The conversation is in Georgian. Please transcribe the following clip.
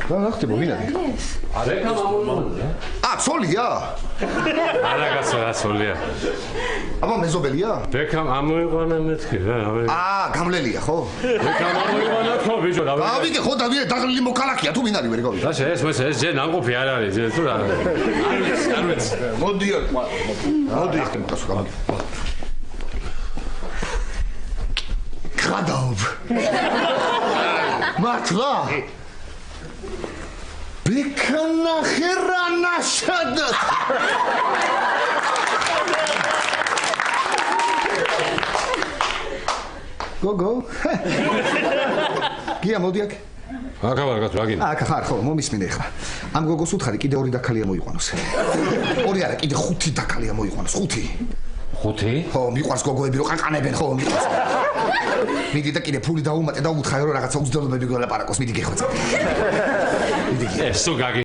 რა ხდება ვინ არის? ბექამ ამოიყვანა. ცოლია? არა კაცო, ცოლია. აბა მეზობელია? ბექამ ამოიყვანა მეთქი რა. გამლელია ხო? ბექამ ამოიყვანა ხო ბიჭო რა. ავიგე ხო დავიდე დაღლილი მოქალაქია თუ ვინ არის ვერ გავიგე. რა ეს ჯერ ნამყოფი არ არის თუ რა. არ ვიცი. მოდი ეს გამიგე. გადავ. მართლა? ბექანა ხერანა შადა. გოგო. გია მოდი აქ. აქ ვარ კაცო, რა გინდა? აქ ხარ ხო, მომისმინე ხა. ამ გოგოს უთხარი კიდე 2 დაქალია მოიყვანოს. 2 არა, კიდე 5 დაქალია მოიყვანოს, 5. 5? ხო, მიყვარს გოგოები რო ყანყანებენ ხო, მიყვარს. მიდი და კიდე ფული დაუმატე და უთხარი რომ რაღაცა უძდელობები გველაპარაკოს, მიდი გეხვეწე. მიდი. ეს სულ გაგი